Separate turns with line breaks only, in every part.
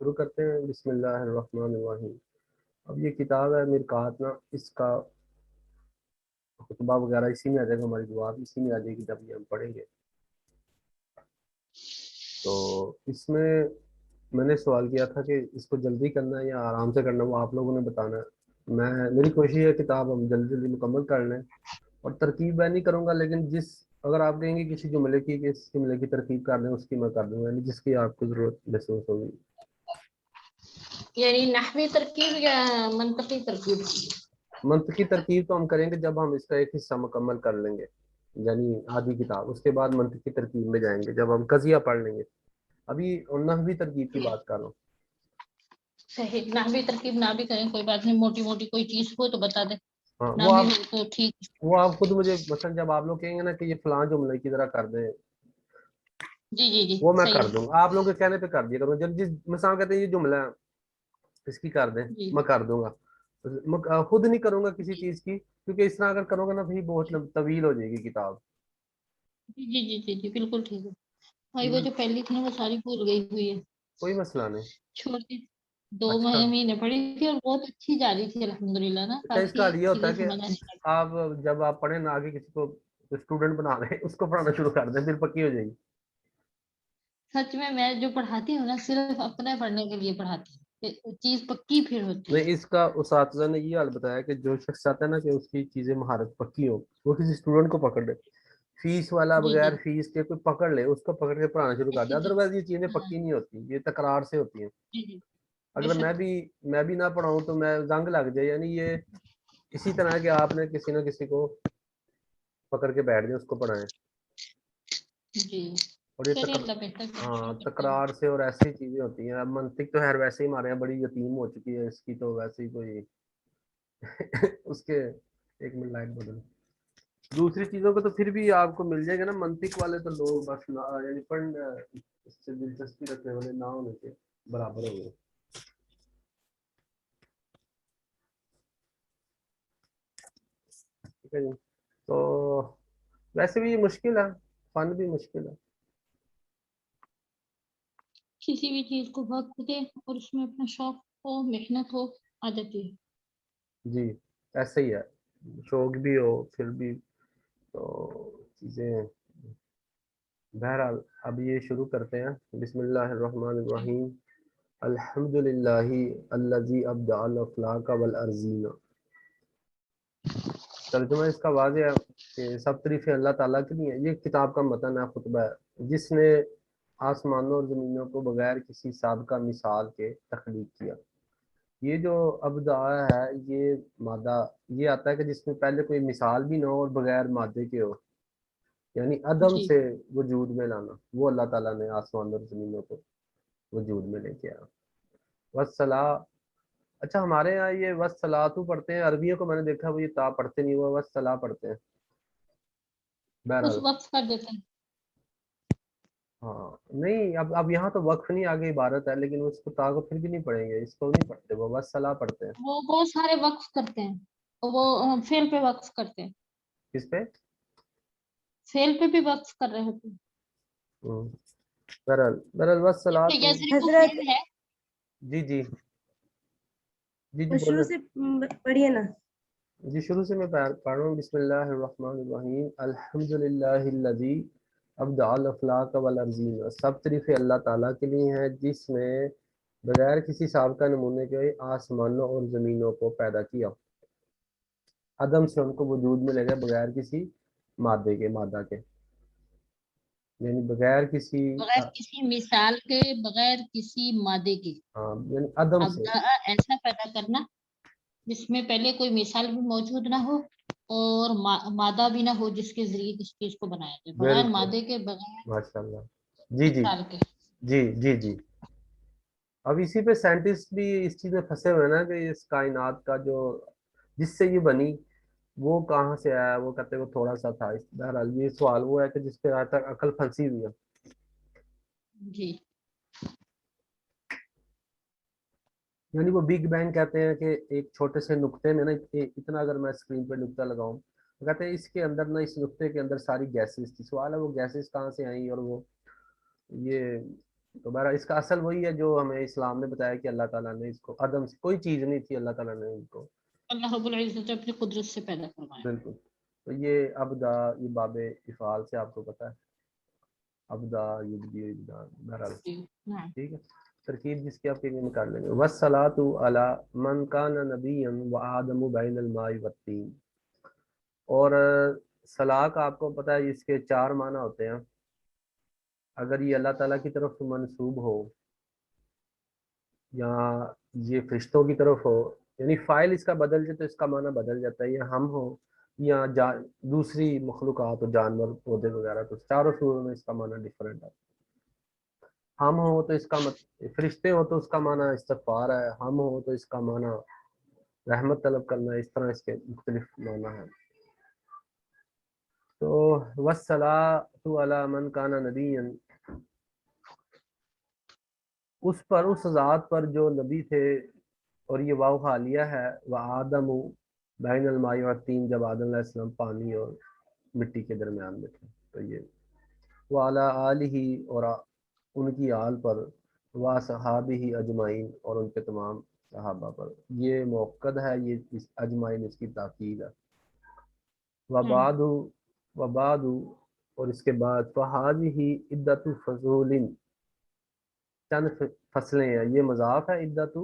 شروع کرتے ہیں بسم اللہ الرحمن الرحیم۔ اب یہ کتاب ہے مرقات نا، اس کا خطبہ وغیرہ اسی میں آ جائے گا، ہماری دعا بھی اسی میں آ جائے گی جب یہ ہم پڑھیں گے۔ تو اس میں نے سوال کیا تھا کہ اس کو جلدی کرنا ہے یا آرام سے کرنا ہے، وہ آپ لوگوں نے بتانا ہے۔ میری کوشش ہے کتاب ہم جلدی جلدی مکمل کر لیں، اور ترکیب میں نہیں کروں گا، لیکن اگر آپ کہیں گے کسی جملے کی کہ اس جملے کی ترکیب کر دیں، اس کی میں کر دوں گا، یعنی جس کی آپ کو ضرورت محسوس ہوگی۔
یعنی نحوی ترکیب یا منطقی ترکیب؟
منطقی ترکیب تو ہم کریں گے جب ہم اس کا ایک حصہ مکمل کر لیں گے، یعنی آدھی کتاب، اس کے بعد منطقی ترکیب میں جائیں گے جب ہم قضیہ پڑھ لیں گے۔ ابھی نحوی ترکیب کی بات کر رہا ہوں۔
صحیح، نحوی ترکیب نہ بھی کریں کوئی بات نہیں، موٹی موٹی کوئی چیز ہو تو بتا دیں،
ہاں،
نہ بھی ہو تو ٹھیک۔
وہ آپ خود مجھے مثلا جب آپ لوگ کہیں گے نا کہ یہ فلاں جملے کی طرح کر دیں،
جی جی جی
وہ میں
صحیح
کر
ہے۔
دوں گا، آپ لوگوں کے کہنے پہ کر دیا کروں، جب جس مثال کہتے ہیں یہ جملہ ہے اس کی کر دیں،
جی
میں کر دوں گا، خود نہیں کروں گا کسی
جی
چیز کی، کیونکہ اس طرح اگر کروں گا نا پھر بہت طویل ہو جائے گی کتاب۔
جی جی جی جی جی بالکل ٹھیک ہے بھائی، وہ جو پہلی تھی نا وہ ساری بھول گئی ہوئی ہے،
کوئی مسئلہ نہیں۔
چھوٹی 2
اچھا
مہینے پڑھی تھی اور بہت اچھی جا رہی تھی الحمدللہ نا،
اچھا، اس
کافی
کا حال یہ ہوتا
چیزیں
ہے کہ
سمجھ آنے لگی۔
آپ جب آپ پڑھیں نا، آگے کسی کو اسٹوڈنٹ بنا لیں، اس کو پڑھانا شروع کر دیں، پھر پکی ہو جائے گی۔
سچ میں جو پڑھاتی ہوں نا صرف اپنے پڑھنے کے لیے پڑھاتی ہوں، چیز پکی پھر ہوتی ہے۔
نہیں، اس کا اساتذہ نے یہ حال بتایا کہ جو شخص چاہتا ہے نا کہ اس کی چیزیں مہارت پکی ہو، وہ کسی اسٹوڈنٹ کو پکڑ لے، فیس والا
جی جی
بغیر فیس کے کوئی پکڑ لے، اس کو پکڑ کے پڑھانا شروع کر دے،
جی جی
ادروائز یہ چیزیں
ہاں
پکی نہیں ہوتی، یہ تکرار سے ہوتی ہیں۔
جی جی بے
اگر
شک۔
میں بھی نہ پڑھاؤں تو میں زنگ لگ جائے، یعنی یہ اسی طرح ہے کہ آپ نے کسی نہ کسی کو پکڑ کے بیٹھ جائے، اس کو پڑھائیں،
جی
اور یہ
چلیے اللہ بہتر
ہاں
کرتے ہیں۔
تکرار سے اور ایسی چیزیں ہوتی ہیں۔ اب منطق تو خیر ویسے ہی ہمارے یہاں بڑی یتیم ہو چکی ہے، اس کی تو ویسے ہی کوئی اس کے ایک منٹ لائٹ بدل، دوسری چیزوں کو تو پھر بھی آپ کو مل جائے گا نا، منطق والے تو لوگ بس یعنی پڑھنا اس سے دلچسپی رکھنے والے نہ ہونے کے برابر ہو گئے۔ ٹھیک ہے جی، تو ویسے بھی یہ مشکل ہے، فن بھی مشکل ہے۔
کسی بھی چیز کو وقت دے اور اس میں اپنا شوق ہو، محنت ہو، آ جاتی ہے۔
جی ایسے ہی ہے، شوق بھی ہو پھر بھی تو چیزیں، بہرحال اب یہ شروع کرتے ہیں۔ بسم اللہ الرحمن الرحیم، الحمد للہ الذی ابدع الافلاک والارضین۔ ترجمہ اس کا واضح ہے کہ سب تعریفیں اللہ تعالیٰ کے لیے ہیں۔ یہ کتاب کا متن ہے، خطبہ ہے، جس نے آسمانوں اور زمینوں کو بغیر کسی سابقہ مثال کے تخلیق کیا۔ یہ جو ابدع ہے، یہ مادہ یہ آتا ہے کہ جس میں پہلے کوئی مثال بھی نہ ہو اور بغیر مادے کے ہو، یعنی عدم
جی
سے وجود میں لانا، وہ اللہ تعالیٰ نے آسمان اور زمینوں کو وجود میں لے کے آیا۔ والصلاۃ، اچھا ہمارے یہاں یہ والصلاۃ پڑھتے ہیں، عربیوں کو میں نے دیکھا وہ یہ تا پڑھتے نہیں، وہ والصلاۃ پڑھتے ہیں۔
اس
بہرحال
وقت کر دیتے ہیں۔
ہاں نہیں، اب یہاں تو وقف نہیں آگے عبارت ہے، لیکن اس کو تا کو پھر بھی نہیں پڑھیں گے، اس کو نہیں پڑھتے، وہ والصلاۃ پڑھتے ہیں۔
وہ بہت سارے وقف کرتے ہیں، وہ فعل پہ وقف کرتے ہیں،
کس پہ؟
فعل پہ بھی وقف کر رہے ہوتے ہیں۔
بہرحال والصلاۃ،
یا صرف وہ
حضرت
فعل ہے۔
جی جی جی جی
شروع
بولیں
سے پڑھیے نا۔
جی، شروع سے میں پڑھ رہا ہوں۔ بسم اللہ الرحمن الرحیم، الحمد للہ الذی ابدع الافلاک والارضین۔ سب تعریفیں اللہ تعالیٰ کے لیے ہیں جس نے بغیر کسی سابقہ نمونے کے آسمانوں اور زمینوں کو پیدا کیا، عدم سے ان کو وجود میں لے گئے، بغیر کسی مادہ کے، یعنی بغیر کسی
بغیر کسی مثال کے، بغیر کسی مادے کے۔
یعنی عدم سے۔
ابدا ایسا پیدا کرنا جس میں پہلے کوئی مثال بھی موجود نہ ہو اور مادہ بھی نہ ہو جس کے ذریعے کسی چیز کو بنایا جائے، بغیر
بالکل،
مادے کے، بغیر
ماشاء اللہ، جی جی
مثال کے۔
جی جی جی۔ اب اسی پہ سائنٹسٹ بھی اس چیز میں پھنسے ہوئے نا کہ اس کائنات کا جو جس سے یہ بنی وہ کہاں سے آیا، وہ کہتے ہیں وہ تھوڑا سا تھا۔ بہرحال یہ سوال وہ ہے کہ جس پہ آج تک عقل پھنسی ہوئی ہے۔
جی
یعنی وہ بگ بینگ کہتے ہیں کہ ایک چھوٹے سے نقطے میں نا اتنا، اگر میں اسکرین پہ نقطہ لگاؤں تو کہتے ہیں اس کے اندر نا، اس نقطے کے اندر ساری گیسز تھی، سوال ہے وہ گیسز کہاں سے آئیں، اور وہ یہ تو بہرحال اس کا اصل وہی ہے جو ہمیں اسلام نے بتایا کہ اللہ تعالیٰ نے اس کو عدم سے، کوئی چیز نہیں تھی، اللہ تعالیٰ نے ان کو
اللہ رب العزت نے اپنی قدرت سے پیدا فرمایا.
بالکل. تو یہ ابدا، یہ باب افعال سے آپ کو پتہ ہے، ابدا یبدی ابدا، بہرحال
جی. نعم.
ٹھیک ہے. ترکیب جس کی آپ کے لیے نکال لیں گے، والصلاۃ علی من کان نبیا وآدم بین الماء والطین. اور صلاح کا آپ کو پتہ ہے اس کے 4 معنی ہوتے ہیں. اگر یہ اللہ تعالیٰ کی طرف منسوب ہو یا یہ فرشتوں کی طرف ہو، یعنی فائل اس کا بدل جائے تو اس کا معنی بدل جاتا ہے، یا ہم ہو یا دوسری مخلوقات، جانور، پودے وغیرہ، تو چاروں صورتوں میں اس کا معنی ڈفرینٹ ہے. ہم ہو تو اس کا فرشتے ہو تو اس کا معنی استغفار ہے، ہم ہو تو اس کا معنی رحمت طلب کرنا ہے، اس طرح اس کے مختلف معنی ہیں. تو والصلاۃ علی من کان نبیا، اس پر، اس ذات پر جو نبی تھے، اور یہ واو حالیہ ہے، وہ آدم بین الماء والطین، جب آدم علیہ السلام پانی اور مٹی کے درمیان میں تھے. تو یہ وعلی آلہ، اور ان کی آل پر، و صحابہ اجمعین، اور ان کے تمام صحابہ پر. یہ موقد ہے، یہ اس اجمعین اس کی تاکید ہے. وبعد، وبعد، اور اس کے بعد فہذہ عدۃ فصول، چند فصلیں ہیں. یہ مضاف ہے عدۃ،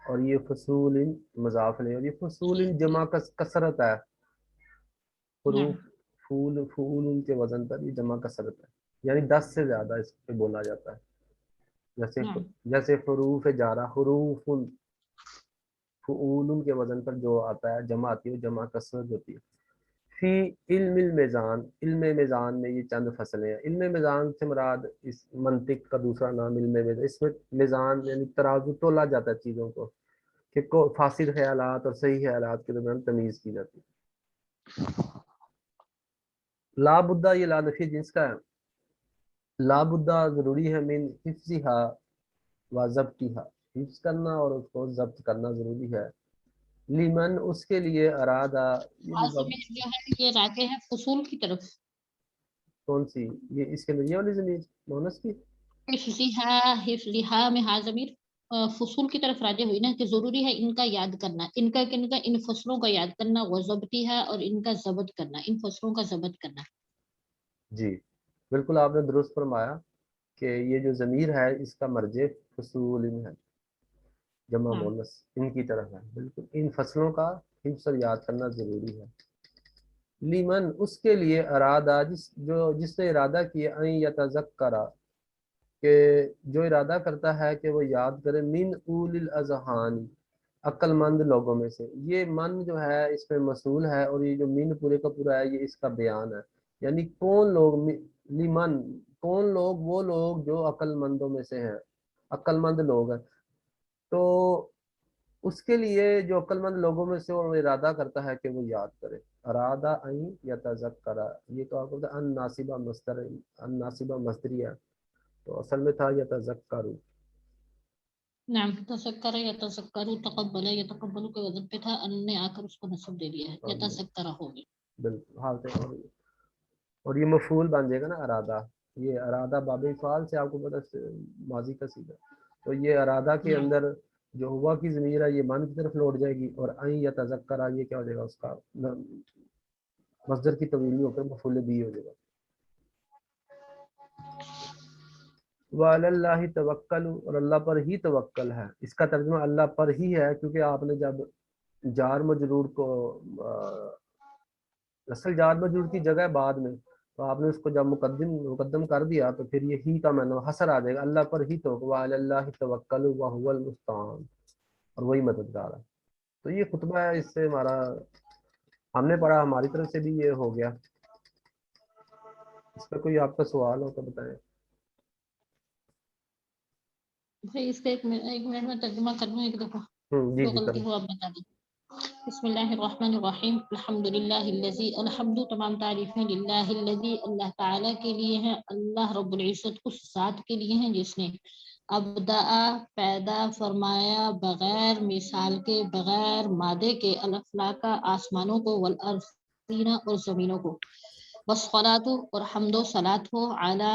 اور یہ فصول مضاف ہے، اور یہ فصول جمع کثرت ہے. حروف
نعم.
فول کے وزن پر یہ جمع کثرت ہے، یعنی 10 سے زیادہ اس پہ بولا جاتا ہے.
نعم.
جیسے حروف جارہ، حروف، فعول کے وزن پر جو آتا ہے جمع آتی ہے، وہ جمع کثرت ہوتی ہے. فی علم المیزان، علم میزان میں یہ چند فصلیں ہیں. علم میزان سے مراد اس منطق کا دوسرا نام علم میزان. اس میں میزان یعنی ترازو، تولا جاتا ہے چیزوں کو، کہ فاسد خیالات اور صحیح خیالات کے درمیان تمیز کی جاتی ہے. لا بدہ، یہ لا نفی جنس کا ہے. لا بدہ ضروری ہے، من حفظھا و ضبطھا، حفظ کرنا اور اس کو ضبط کرنا ضروری ہے. لیمن، اس کے لیے، ارادہ، یہ بھی
ضمیر جو ہے یہ راجع ہے فصول کی طرف.
کون سی، یہ اس کے اندر یہ والی ضمیر مونس کی.
حفظھا میں ہا ضمیر فصول کی طرف راجع ہوئی نا، کہ ضروری ہے ان کا یاد کرنا، ان کا ان فصلوں کا یاد کرنا، وہ ضبطی ہے، اور ان کا ضبط کرنا، ان فصلوں کا ضبط کرنا.
جی بالکل آپ نے درست فرمایا کہ یہ جو ضمیر ہے اس کا مرجع فصول ہے، جمع
ہاں.
مونس ان کی طرف ہے. بالکل ان فصلوں کا حفظ اور یاد کرنا ضروری ہے. لیمن، اس کے لیے، ارادہ، جس نے ارادہ کیا، ان یتذکر، کہ جو ارادہ کرتا ہے کہ وہ یاد کرے، من اول الاذہان، عقل مند لوگوں میں سے. یہ من جو ہے اس میں مسئول ہے، اور یہ جو من پورے کا پورا ہے یہ اس کا بیان ہے. یعنی کون لوگ، لیمن، کون لوگ، وہ لوگ جو عقل مندوں میں سے ہیں، عقل مند لوگ ہیں. تو اس کے لیے جو عقل مند لوگوں میں سے وہ ارادہ کرتا ہے کہ وہ یاد کرے. ارادہ ان یتذکر، یہ تو آپ کو ان ناصبہ مصدر، ان ناصبہ مصدری ہے، تو اصل میں تھا یتذکر.
نعم. تذکر یتذکر، تقبل یتقبل کے وزن پہ تھا، ان نے آ کر اس کو نصب دے دیا ہے، یتذکر ہو گیا.
بالکل حالت ہے. اور یہ مفعول بن جائے گا نا ارادہ. یہ ارادہ باب افعال سے آپ کو پتہ ماضی کا سیدھا، تو یہ ارادہ کے
نعم.
اندر جو ہوا کی ضمیر ہے یہ من کی طرف لوٹ جائے گی، اور ان یتذکر یہ کیا ہو جائے گا، اس کا مصدر کی تبدیلی ہو کر مفعول بھی ہو جائے گا. وعلی اللہ توکل، اور اللہ پر ہی توکل ہے. اس کا ترجمہ اللہ پر ہی ہے، کیونکہ آپ نے جب جار مجرور کو اصل جار مجرور کی جگہ بعد میں، تو آپ نے اس کو جب مقدم کر دیا تو پھر یہ ہی کا معنی حصر آ جائے گا. اللہ پر ہی توکل، وعلی اللہ توکل وہو المستعان، اور وہی مددگار ہے. تو یہ خطبہ ہے، اس سے ہمارا ہم نے پڑھا، ہماری طرف سے بھی یہ ہو گیا. اس پہ کوئی آپ کا سوال ہو تو بتائیں.
اس کا ایک منٹ میں ترجمہ کر لوں ایک دفعہ،
جی
جو
جی
غلطی
کریں.
ہو آپ بتا دیں. بسم اللہ الرحمن الرحیم. الحمد للہ الذی، الحمد تمام تعریفیں للہ الذی اللہ تعالیٰ کے لیے ہیں، اللہ رب العزت اس ذات کے لیے ہیں جس نے ابدع پیدا فرمایا بغیر مثال کے، بغیر مادے کے، الافلاق آسمانوں کو، والارضین اور زمینوں کو، والصلاۃ اور حمد و صلاۃ ہو، علی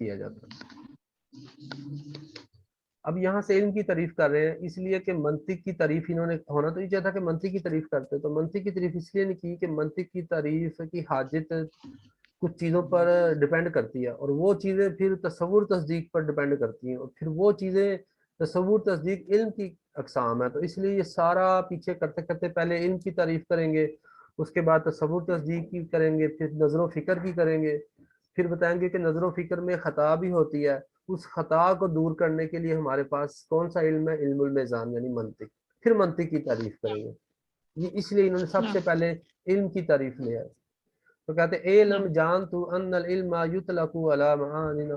کیا جاتا ہے۔ اب یہاں سے علم کی تعریف کر رہے ہیں اس لیے کہ منطق کی تعریف انہوں نے ہونا تو یہ چاہتا کہ منطق کی تعریف کرتے، تو منطق کی تعریف اس لیے نہیں کی کہ منطق کی تعریف کی حاجت کچھ چیزوں پر ڈیپینڈ کرتی ہے، اور وہ چیزیں پھر تصور تصدیق پر ڈیپینڈ کرتی ہیں، اور پھر وہ چیزیں تصور تصدیق علم کی اقسام ہے، تو اس لیے یہ سارا پیچھے کرتے کرتے پہلے علم کی تعریف کریں گے، اس کے بعد تصور تصدیق کی کریں گے، پھر نظر و فکر کی کریں گے، پھر بتائیں گے کہ نظر و فکر میں خطا بھی ہوتی ہے، اس خطا کو دور کرنے کے لیے ہمارے پاس کون سا علم ہے، علم المیزان یعنی منطق، پھر منطق کی تعریف کریں گے۔ یہ اس لیے انہوں نے سب سے پہلے علم کی تعریف لیا ہے، تو کہتے ہیں علم جان تو ان العلم یطلق علی معانی،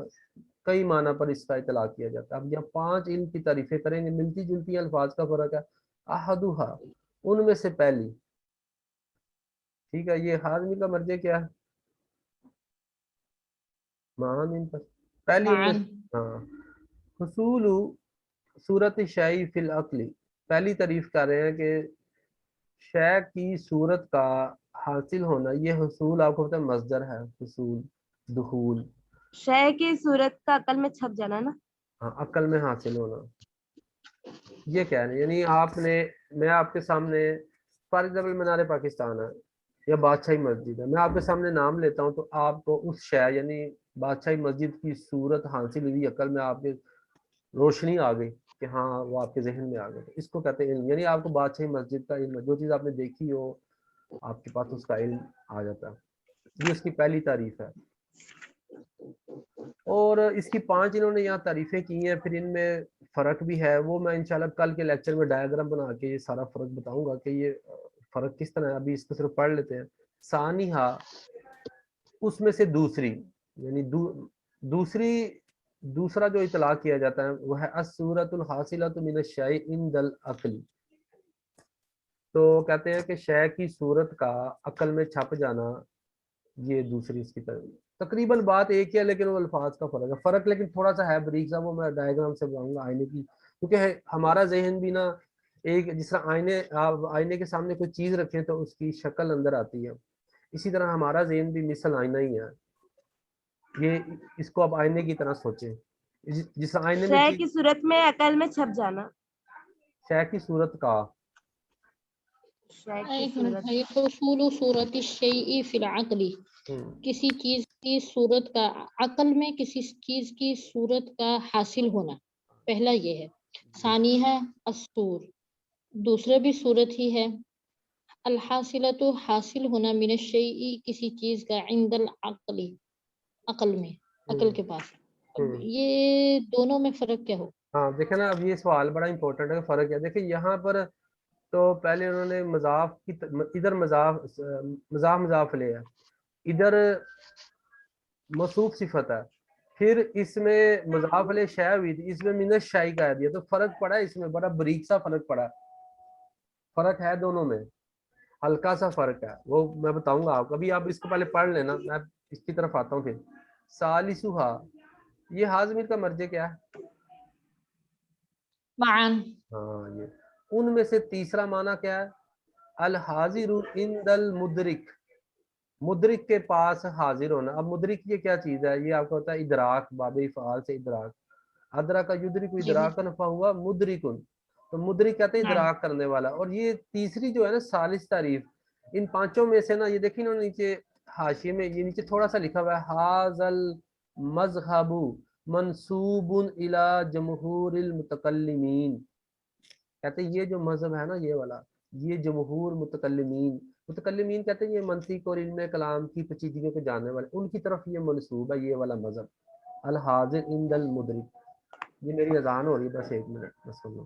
کئی معنی پر اس کا اطلاق کیا جاتا ہے۔ اب یہاں 5 علم کی تعریفیں کریں گے، ملتی جلتی الفاظ کا فرق ہے، احدھا ان میں سے پہلی، ٹھیک ہے، یہ ہاضمی کا مرجع کیا ہے، معانی پر پہلی ان میں،
معان
ہاں، حصول صورت شیء فی العقل، پہلی تعریف کر رہے ہیں کہ شے کی صورت کا حاصل ہونا، یہ حصول آپ کو پتہ ہے مصدر ہے، حصول، دخول،
شے کی صورت کا عقل میں چھپ جانا نا،
ہاں، عقل میں حاصل ہونا، یہ کہہ رہے ہیں یعنی آپ نے، میں آپ کے سامنے فار ایگزامپل مینار پاکستان ہے یا بادشاہی مسجد ہے، میں آپ کے سامنے نام لیتا ہوں تو آپ کو اس شے یعنی بادشاہی مسجد کی صورت حاصل ہوئی، عقل میں آپ کے روشنی آ گئی کہ ہاں وہ آپ کے ذہن میں آ گئے، اس کو کہتے ہیں علم، یعنی آپ کو بادشاہی مسجد کا علم، جو چیز آپ نے دیکھی ہو آپ کے پاس اس کا علم آ جاتا ہے، یہ اس کی پہلی تعریف ہے۔ اور اس کی 5 انہوں نے یہاں تعریفیں کی ہیں، پھر ان میں فرق بھی ہے، وہ میں انشاءاللہ کل کے لیکچر میں ڈائیگرام بنا کے یہ سارا فرق بتاؤں گا کہ یہ فرق کس طرح ہے، ابھی اس کو صرف پڑھ لیتے ہیں۔ ثانیہ، اس میں سے دوسری، یعنی دوسرا جو اطلاق کیا جاتا ہے وہ ہے الصورۃ الحاصلۃ من الشیء عند العقل، تو کہتے ہیں کہ شے کی صورت کا عقل میں چھپ جانا، یہ دوسری اس کی تقریباً بات ایک ہی ہے لیکن وہ الفاظ کا فرق لیکن تھوڑا سا ہے بریک سا، وہ میں ڈائیگرام سے بتاؤں گا آئینے کی، کیونکہ ہمارا ذہن بھی نا ایک جس طرح آئینے کے سامنے کوئی چیز رکھیں تو اس کی شکل اندر آتی ہے، اسی طرح ہمارا ذہن بھی مثل آئینہ ہی ہے، یہ اس کو آپ آئینے کی طرح سوچیں، جس طرح آئینے میں
شے
چیز،
کی صورت میں عقل میں چھپ جانا،
شے کی صورت کا،
شے کی
ایک منٹ
صورت،
ہے، حصول صورت الشیء فی العقل، کسی چیز کی صورت کا عقل میں، کسی چیز کی صورت کا حاصل ہونا، پہلا یہ ہے۔ ثانی ہے الصور، دوسرا بھی صورت ہی ہے، الحاصلۃ حاصل ہونا، من الشیء کسی چیز کا، عند العقل عقل میں، عقل کے پاس۔ اب یہ دونوں میں فرق کیا ہو؟
ہاں دیکھیں نا، اب یہ سوال بڑا امپورٹنٹ ہے، فرق ہے، دیکھیں یہاں پر تو پہلے انہوں نے مضاف کی ادھر مضاف لے ہے، ادھر موصوف صفت ہے، پھر اس میں مضاف علیہ شے ہوئی تھی، اس میں من الشیء کہہ دیا، تو فرق پڑا ہے، اس میں بڑا بریک سا فرق پڑا، فرق ہے دونوں میں، ہلکا سا فرق ہے، وہ میں بتاؤں گا آپ کو، ابھی آپ اس کو پہلے پڑھ لینا، میں اس کی طرف آتا ہوں۔ پھر ثالثھا، یہ حاضمیر کا مرجع کیا ہے؟
معان،
ہاں، یہ ان میں سے تیسرا معنی کیا ہے؟ الحاضر عند المدرک، مدرک کے پاس حاضر ہونا۔ اب مدرک یہ کیا چیز ہے؟ یہ آپ کو ہوتا ہے ادراک، باب افعال سے ادراک، ادرک یدرک
جی جی،
ادراکن فہو مدرکن، تو مدرک کہتے ہیں
ہاں
ادراک کرنے والا۔ اور یہ تیسری جو ہے نا ثالث تعریف، ان پانچوں میں سے نا، یہ دیکھیں نا نیچے حاشیے میں یہ نیچے تھوڑا سا لکھا ہوا ہے، ھذل مذہب منسوب الی جمہور المتکلمین، کہتے ہیں یہ جو مذہب ہے نا یہ والا، یہ جمہور متکلمین کہتے ہیں یہ منطق اور علم کلام کی پیچیدگیوں کو جاننے والے، ان کی طرف یہ منسوب ہے، یہ والا مذہب الحاضر عند المدرک۔ یہ میری اذان ہو رہی ہے، بس 1 منٹ بس سن لو۔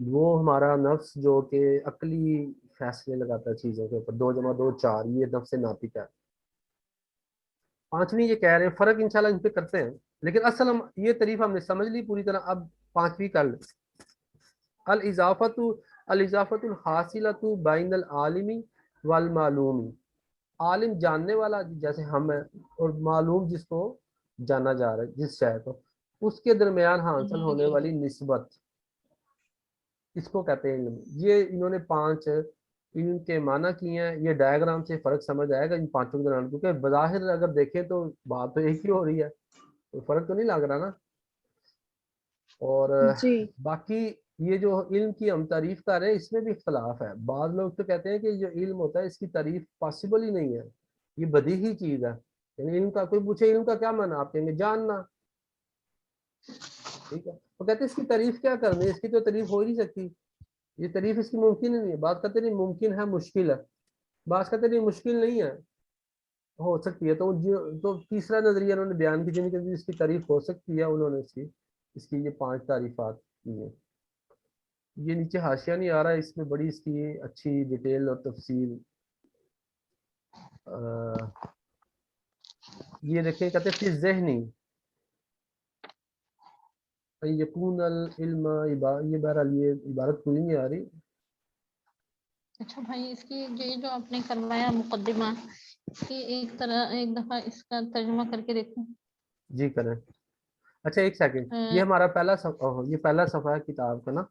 وہ ہمارا نفس جو کہ عقلی فیصلے لگاتا ہے چیزوں کے اوپر، 2 جمع 2 4، یہ نفس ناطق ہے۔ پانچویں یہ کہہ رہے ہیں، فرق انشاءاللہ ان پہ کرتے ہیں، لیکن اصل ہم یہ تعریف ہم نے سمجھ لی پوری طرح۔ اب پانچویں کر لیں، الاضافت الاضافت الحاصلۃ بین العالمی والمعلومی، عالم جاننے والا جیسے ہم ہیں، اور معلوم جس کو جانا جا رہا ہے، جس شے کو، اس کے درمیان حاصل ہونے والی نسبت، اس کو کہتے ہیں علم۔ یہ انہوں نے 5 علم کے معنی کیے ہیں، یہ ڈائیگرام سے فرق سمجھ آئے گا ان پانچوں کے درمیان، کیونکہ بظاہر اگر دیکھیں تو بات تو ایک ہی ہو رہی ہے، کوئی فرق تو نہیں لگ رہا نا۔ اور
جی
باقی یہ جو علم کی ہم تعریف کر رہے ہیں اس میں بھی اختلاف ہے۔ بعض لوگ تو کہتے ہیں کہ جو علم ہوتا ہے اس کی تعریف پاسبل ہی نہیں ہے، یہ بدیہی چیز ہے، یعنی علم کا کوئی پوچھے علم کا کیا معنی، آپ کہیں گے جاننا، ٹھیک ہے، وہ کہتے ہیں اس کی تعریف کیا کرنی ہے، اس کی تو تعریف ہو ہی نہیں سکتی، یہ تعریف اس کی ممکن ہی نہیں ہے۔ بات کہتے نہیں ممکن ہے، مشکل ہے، بات کہتے نہیں مشکل نہیں ہے، ہو سکتی ہے۔ تو تیسرا نظریہ انہوں نے بیان کی، جن کے اس کی تعریف ہو سکتی ہے، انہوں نے اس کی یہ 5 تعریفات کی ہیں۔ یہ نیچے حاشیہ نہیں آ رہا ہے، اس میں بڑی اس کی اچھی ڈیٹیل اور تفصیل یہ دیکھیں، کہتے ہیں فی ذہنی یقون العلم، یہ بہرحال یہ عبارت پوری نہیں آ رہی۔
اچھا بھائی، اس کی جو آپ نے کروایا مقدمہ، اس کی ایک دفعہ اس کا ترجمہ کر کے دیکھیں۔
جی کریں۔ اچھا ایک سیکنڈ، یہ ہمارا پہلا صفحہ، یہ پہلا صفحہ ہے کتاب کا نا،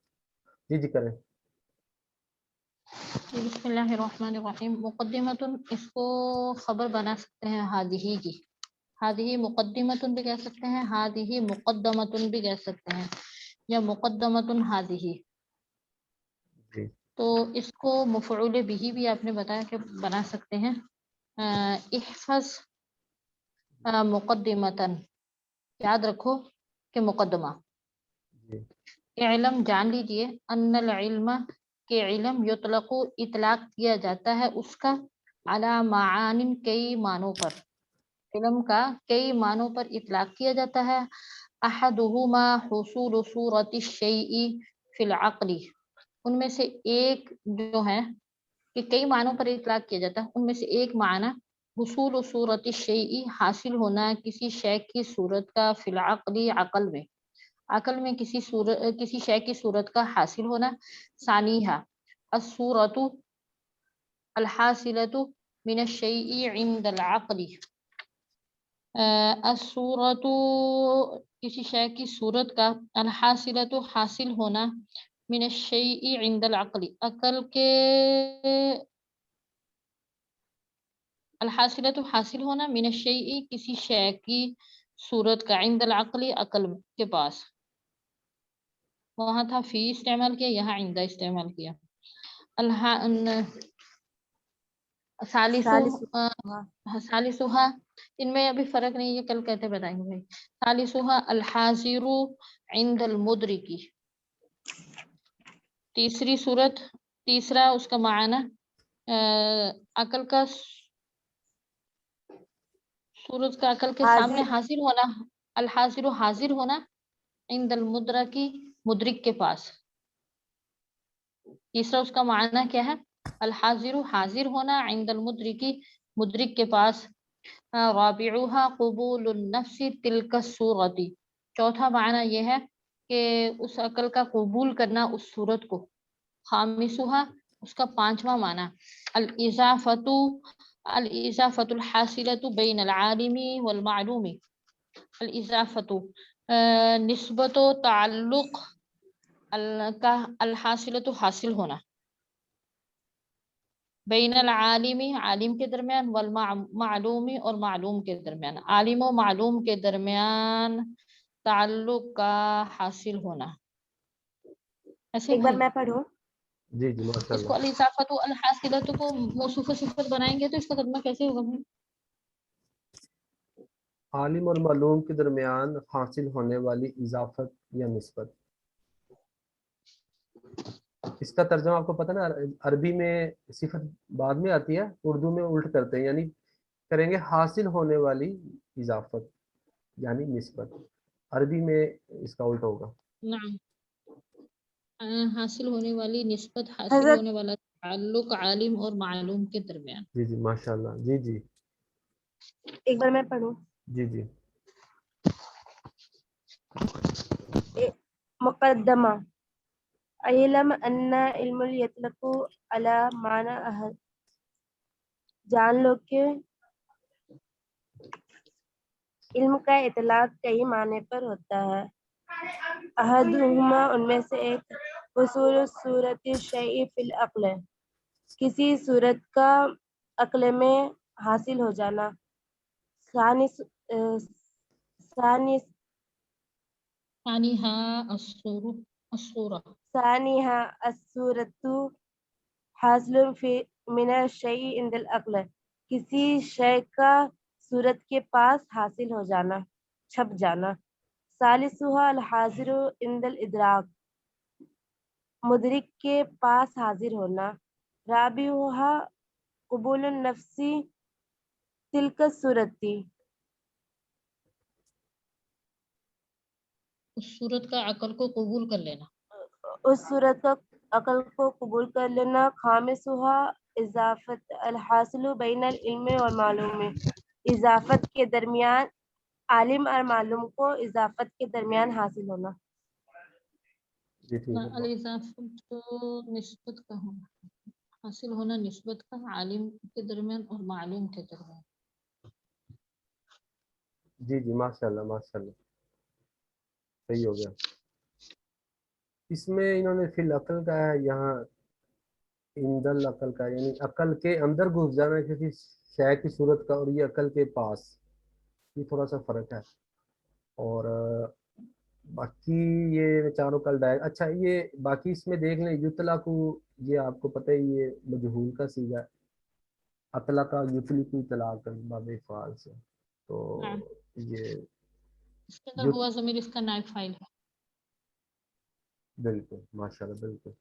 جی کریں۔
بسم اللہ الرحمن الرحیم۔ مقدمتن، اس کو خبر بنا سکتے ہیں ہادہی کی، ہادہی مقدمتن بھی کہہ سکتے ہیں، ہادہی مقدمتن بھی کہہ سکتے ہیں، یا مقدمتن ہادہی۔
جی
تو اس کو مفعول بھی آپ نے بتایا کہ بنا سکتے ہیں۔ احفظ مقدمتن، یاد رکھو کہ مقدمہ۔
جی
علم، جان لیجئے، ان العلم، کہ علم یطلق، اطلاق کیا جاتا ہے اس کا، علی معان، کئی معنوں پر، علم کا کئی معنوں پر اطلاق کیا جاتا ہے۔ احدہما حصول صورت الشیء فی العقل، ان میں سے ایک جو ہے کہ کئی معنوں پر اطلاق کیا جاتا ہے، ان میں سے ایک معنی حصول صورت الشیء، حاصل ہونا کسی شے کی صورت کا، فی العقل، عقل میں، عقل میں کسی شے کی صورت کا حاصل ہونا۔ ثانیہ الصورت الحاصلۃ من الشیء عند العقل، الصورت، کسی شے کی صورت کا، الحاصلۃ، حاصل ہونا، من الشیء عند العقل، عقل کے، الحاصلۃ، حاصل ہونا، من الشیء، کسی شے کی صورت کا، عند العقل، عقل کے پاس، وہاں تھا فی استعمال کیا، یہاں عندہ استعمال کیا۔
ثالث
ثالثها، ان میں ابھی فرق نہیں ہے، کل کہتے بتائیں گے بھائی۔ ثالثها الحاضر عند المدرکی، تیسری صورت، تیسرا اس کا معنی عقل کا، صورت کا عقل کے سامنے
حاضر
حاضر ہونا، الحاضر، حاضر ہونا، عند المدرکی، مدرک کے پاس۔ تیسرا اس کا معنی کیا ہے، الحاضر، حاضر ہونا، عند المدرکی، مدرک کے پاس۔ رابعها قبول النفس تلک الصورت، چوتھا معنی یہ ہے کہ اس عقل کا قبول کرنا اس صورت کو۔ خامسها، اس کا پانچواں معنی، الاضافت، الاضافت الحاصلۃ بین العالم والمعلوم، الاضافت، نسبت و تعلق کا، الحاصلۃ، حاصل ہونا، بین العالم، عالم کے درمیان، والمعلوم، اور معلوم کے درمیان، عالم و معلوم کے درمیان تعلق کا حاصل ہونا۔ ایسے
ایک بار
بھائی
میں پڑھوں۔
جی جی ماشاء
اس کو
اللہ۔
الاضافت الحاصلۃ کو موصوف صفت بنائیں گے تو اس کا ترجمہ کیسے ہوگا بھائی؟
عالم اور معلوم کے درمیان حاصل ہونے والی اضافت یا نسبت، اس کا ترجمہ آپ کو پتہ نا، عربی میں صفت بعد میں آتی ہے، اردو میں الٹ کرتے ہیں، یعنی کریں گے حاصل ہونے والی اضافت یعنی نسبت، عربی میں اس کا الٹ ہوگا۔
نعم، حاصل ہونے والی نسبت، حاصل
حضرت
ہونے والا تعلق عالم اور معلوم کے درمیان.
جی جی ماشاءاللہ. جی جی
ایک بار میں پڑھوں.
جی جی
مقدمہ. علم ان علم یطلق علی معنی احد. جان لو کہ علم کا اطلاق کئی معنی پر ہوتا ہے. احدہما ان میں سے ایک حصول صورت الشیء فی العقل، کسی صورت کا عقل میں حاصل ہو جانا. ثانی
ثانیہا الصورہ.
ثانیہا الصورت حاصل فی من الشیء عند العقل، کسی شے کا صورت کے پاس حاصل ہو جانا، چھپ جانا. ثالثھا الحاضر عند الادراک، مدرک کے پاس حاضر ہونا. رابعھا قبول النفس تلک الصورت،
اس صورت کا عقل کو قبول کر لینا.
اس صورت کا عقل کو قبول کر لینا. خامسھا اضافت الحاصل بین العلم والمعلوم، اضافت کے درمیان عالم اور معلوم کو اضافت کے درمیان حاصل ہونا.
جی ٹھیک ہے.
الاضافت نسبت کا ہونا، حاصل ہونا نسبت کا عالم کے درمیان اور معلوم کے درمیان.
جی جی ماشاءاللہ ماشاءاللہ صحیح ہو گیا. اس میں انہوں نے فی العقل کا ہے، یہاں عند العقل کا، یعنی عقل کے اندر گھس جانا کسی شے کی صورت کا، اور یہ عقل کے پاس، یہ تھوڑا سا فرق ہے. اور باقی یہ چاروں کل ڈائر. اچھا یہ باقی اس میں دیکھ لیں یطلع کو، یہ آپ کو پتہ ہے یہ مجہول کا صیغہ ہے. اطلاع کا یطلع کو اطلاق باب افعال سے، تو یہ
اس کے اندر ہوا ضمیر اس کا نائب فاعل ہے.
بالکل ماشاءاللہ بالکل.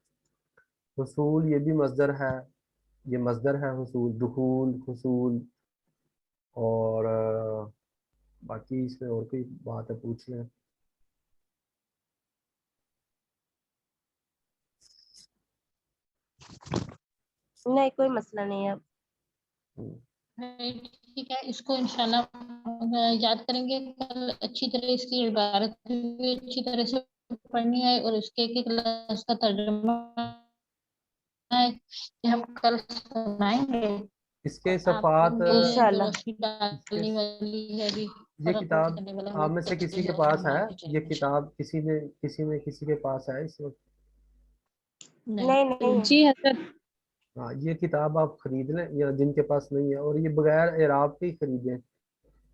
حصول یہ بھی مصدر ہے، یہ مصدر ہے حصول، دخول حصول. اور باقی اس میں اور کوئی بات ہے پوچھ لیں.
نہیں کوئی مسئلہ نہیں ہے.
ٹھیک ہے، اس کو انشاءاللہ یاد کریں گے. کل اچھی طرح اس کی عبارت بھی اچھی طرح سے پڑھنی ہے، اور اس کے ایک ایک لفظ کا ترجمہ ہے کہ ہم کل سنائیں گے.
اس کے
اور آپ
صفحات
میں جو
انشاءاللہ.
روشنی ڈالنے والی ہے بھی،
یہ
فرق
کتاب
کرنے والا
آپ میں سے کسی کے پاس ہے؟ یہ
نہیں
کتاب کسی کے پاس ہے اس وقت؟
نہیں نہیں
جی حضرت.
ہاں یہ کتاب آپ خرید لیں، یا جن کے پاس نہیں ہے، اور یہ بغیر اعراب کے ہی خریدیں.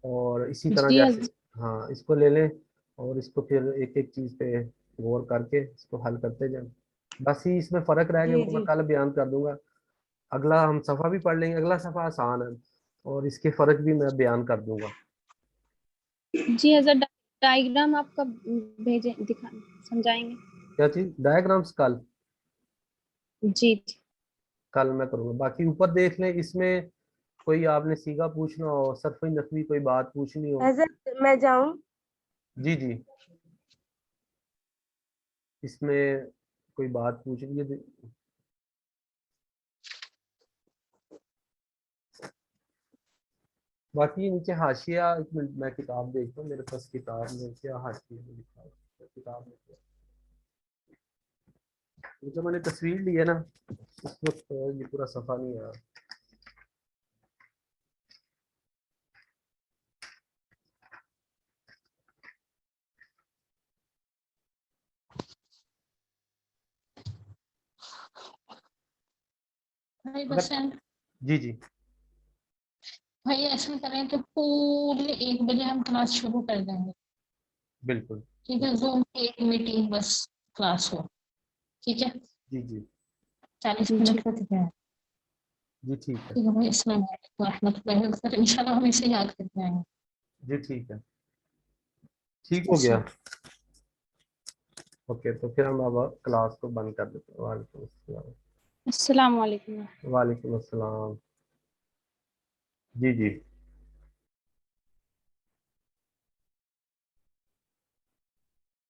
اور اسی طرح
جی
جیسے
حضرت.
ہاں اس کو لے لیں، اور اس کو پھر ایک ایک چیز پہ غور کر کے اس کو حل کرتے جائیں. بس ہی اس میں فرق رہ گیا،
جی
وہ میں
جی
کل بیان کر دوں گا. اگلا ہم صفحہ بھی پڑھ لیں گے، اگلا صفحہ آسان ہے، اور اس کے فرق بھی میں بیان کر دوں گا.
جی حضرت ڈائیگرام آپ کا بھیجیں، سمجھائیں گے.
کیا چیز؟ ڈائیگرامس کل
جی جی
کل میں کروں گا. باقی اوپر دیکھ لیں، اس میں کوئی آپ نے سیگا پوچھنا ہو، صرف نقوی کوئی بات پوچھنی ہو.
حضرت میں جاؤں؟
جی جی اس میں کوئی بات پوچھنی ہے. باقی نیچے حاشیہ، ایک منٹ میں کتاب دیکھتا ہوں، میرے پاس کتاب میں کیا حاشیہ میں لکھا ہے. کتاب میں کیا جو میں نے تصویر لی ہے نا، اس وقت یہ پورا صفحہ نہیں آیا.
بھائی بس
جی جی
بھائی ایسا کریں تو پورے 1 بجے ہم کلاس شروع کر دیں گے.
بالکل
ٹھیک ہے، زوم کی ایک میٹنگ بس کلاس ہو. ٹھیک ہے،
جی جی
40
جی
منٹ کا ٹھیک ہے.
جی ٹھیک ہے.
ٹھیک ہے بھائی، السلام علیکم ورحمۃ اللہ وبرکاتہ. ان شاء اللہ ہم اسے یاد کرتے آئیں گے.
جی ٹھیک ہے، ٹھیک ہو گیا.
السلام.
اوکے تو پھر ہم اب کلاس کو بند کر دیتے ہیں. وعلیکم السلام.
السلام علیکم.
وعلیکم السلام. جی جی